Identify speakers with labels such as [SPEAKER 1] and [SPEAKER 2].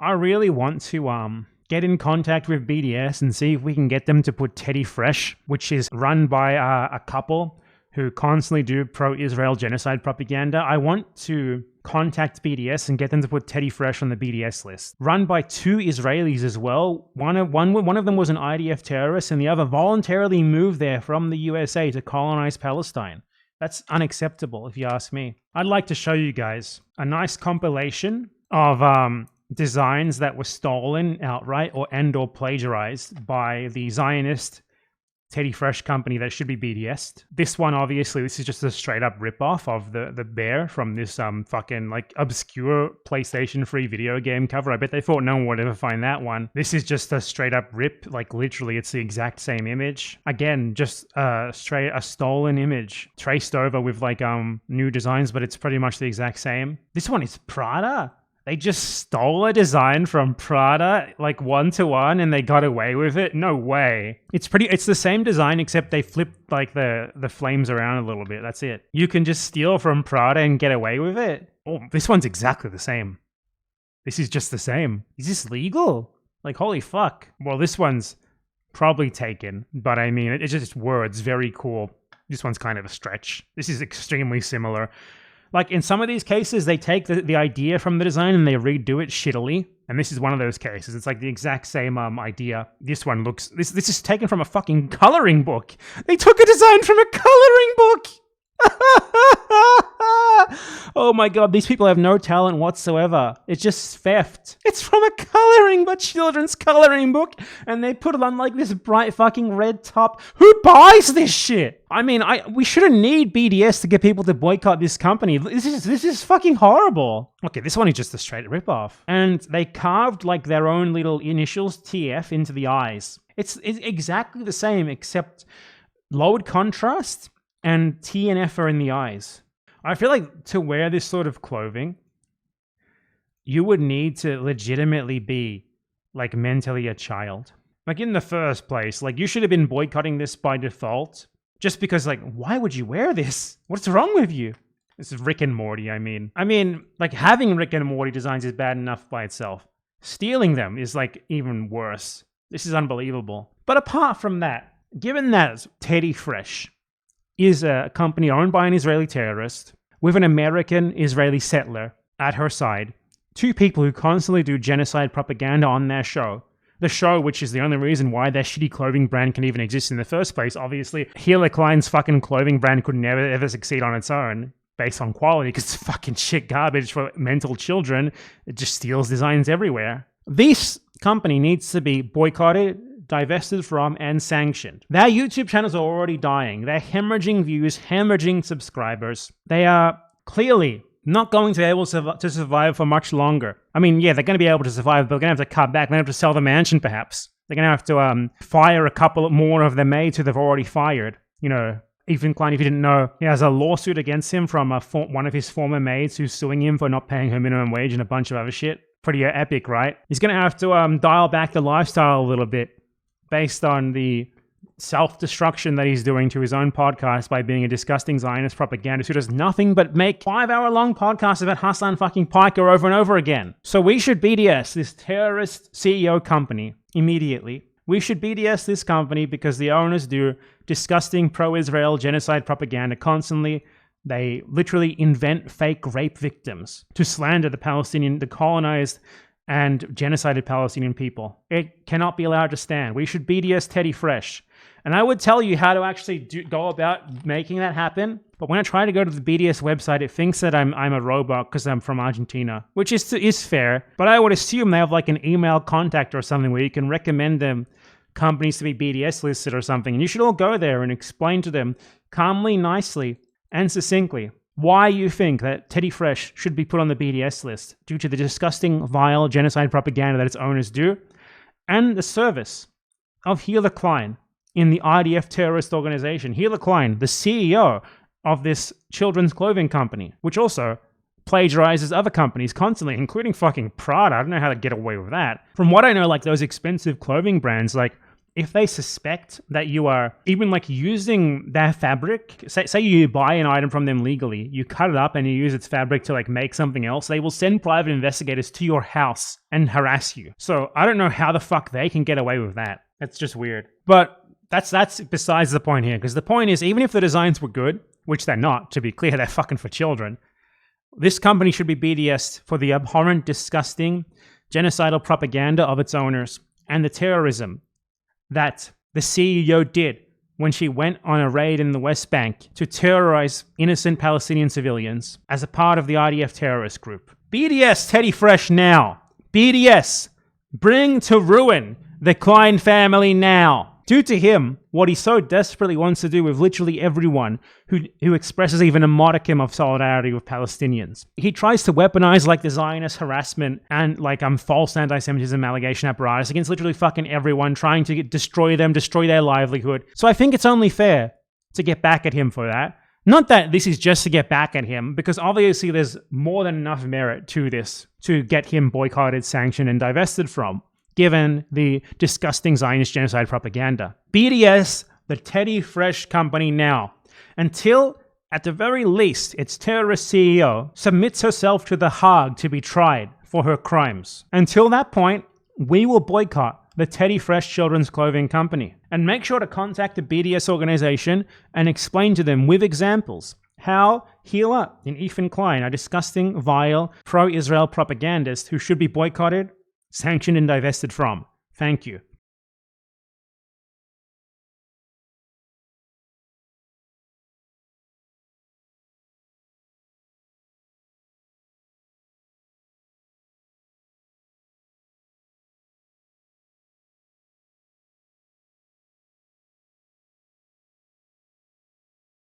[SPEAKER 1] I really want to get in contact with BDS and see if we can get them to put Teddy Fresh, which is run by a couple who constantly do pro-Israel genocide propaganda. I want to contact BDS and get them to put Teddy Fresh on the BDS list. Run by 2 Israelis as well. One of them was an IDF terrorist, and the other voluntarily moved there from the USA to colonize Palestine. That's unacceptable, if you ask me. I'd like to show you guys a nice compilation of designs that were stolen outright or plagiarized by the Zionist Teddy Fresh company that should be BDS'd. This one, obviously, this is just a straight up ripoff of the bear from this fucking like obscure PlayStation free video game cover. I bet they thought no one would ever find that one. This is just a straight up rip, like literally it's the exact same image. Again, just a stolen image traced over with like new designs, but it's pretty much the exact same. This one is Prada. They just stole a design from Prada, like 1-to-1, and they got away with it? No way. It's the same design, except they flipped like the flames around a little bit. That's it. You can just steal from Prada and get away with it? Oh, this one's exactly the same. This is just the same. Is this legal? Like, holy fuck. Well, this one's probably taken, but I mean, it's just words. Very cool. This one's kind of a stretch. This is extremely similar. Like, in some of these cases, they take the idea from the design and they redo it shittily. And this is one of those cases. It's like the exact same idea. This one looks... This is taken from a fucking coloring book. They took a design from a coloring book! Oh my god, these people have no talent whatsoever. It's just theft. It's from a children's coloring book, and they put it on like this bright fucking red top. Who buys this shit? I mean, we shouldn't need BDS to get people to boycott this company. This is fucking horrible. Okay, this one is just a straight ripoff. And they carved like their own little initials, TF, into the eyes. It's exactly the same, except lowered contrast and T and F are in the eyes. I feel like to wear this sort of clothing, you would need to legitimately be like mentally a child. Like in the first place, like you should have been boycotting this by default. Just because like, why would you wear this? What's wrong with you? This is Rick and Morty, I mean, like having Rick and Morty designs is bad enough by itself. Stealing them is like even worse. This is unbelievable. But apart from that, given that Teddy Fresh is a company owned by an Israeli terrorist with an American Israeli settler at her side, 2 people who constantly do genocide propaganda on their show. The show, which is the only reason why their shitty clothing brand can even exist in the first place. Obviously, Hila Klein's fucking clothing brand could never ever succeed on its own based on quality because it's fucking shit garbage for mental children. It just steals designs everywhere. This company needs to be boycotted, divested from, and sanctioned. Their YouTube channels are already dying. They're hemorrhaging views, hemorrhaging subscribers. They are clearly not going to be able to survive for much longer. I mean, yeah, they're going to be able to survive, but they're going to have to cut back. They're going to have to sell the mansion, perhaps. They're going to have to fire a couple more of their maids who they've already fired. You know, Ethan Klein, if you didn't know, he has a lawsuit against him from one of his former maids who's suing him for not paying her minimum wage and a bunch of other shit. Pretty epic, right? He's going to have to dial back the lifestyle a little bit based on the self-destruction that he's doing to his own podcast by being a disgusting Zionist propagandist who does nothing but make 5-hour-long podcasts about Hassan fucking Piker over and over again. So we should BDS this terrorist CEO company immediately. We should BDS this company because the owners do disgusting pro-Israel genocide propaganda constantly. They literally invent fake rape victims to slander the colonized and genocided Palestinian people. It cannot be allowed to stand. We should BDS Teddy Fresh. And I would tell you how to actually go about making that happen. But when I try to go to the BDS website, it thinks that I'm a robot because I'm from Argentina, which is fair. But I would assume they have like an email contact or something where you can recommend them companies to be BDS listed or something. And you should all go there and explain to them calmly, nicely, and succinctly why you think that Teddy Fresh should be put on the BDS list due to the disgusting, vile genocide propaganda that its owners do, and the service of Hila Klein in the IDF terrorist organization. Hila Klein, the CEO of this children's clothing company, which also plagiarizes other companies constantly, including fucking Prada. I don't know how to get away with that. From what I know, like those expensive clothing brands, like if they suspect that you are even like using their fabric, say you buy an item from them legally, you cut it up and you use its fabric to like make something else, they will send private investigators to your house and harass you. So I don't know how the fuck they can get away with that. That's just weird. But that's besides the point here, because the point is, even if the designs were good, which they're not, to be clear, they're fucking for children, this company should be BDS'd for the abhorrent, disgusting, genocidal propaganda of its owners and the terrorism that the CEO did when she went on a raid in the West Bank to terrorize innocent Palestinian civilians as a part of the IDF terrorist group. BDS Teddy Fresh now. BDS, bring to ruin the Klein family now. Do to him what he so desperately wants to do with literally everyone who expresses even a modicum of solidarity with Palestinians. He tries to weaponize like the Zionist harassment and like false anti-Semitism allegation apparatus against literally fucking everyone, trying to destroy them, destroy their livelihood. So I think it's only fair to get back at him for that. Not that this is just to get back at him, because obviously there's more than enough merit to this to get him boycotted, sanctioned, and divested from, given the disgusting Zionist genocide propaganda. BDS, the Teddy Fresh company now, until, at the very least, its terrorist CEO submits herself to the Hague to be tried for her crimes. Until that point, we will boycott the Teddy Fresh Children's Clothing Company. And make sure to contact the BDS organization and explain to them with examples how Hila and Ethan Klein are disgusting, vile, pro-Israel propagandists who should be boycotted, sanctioned, and divested from. Thank you.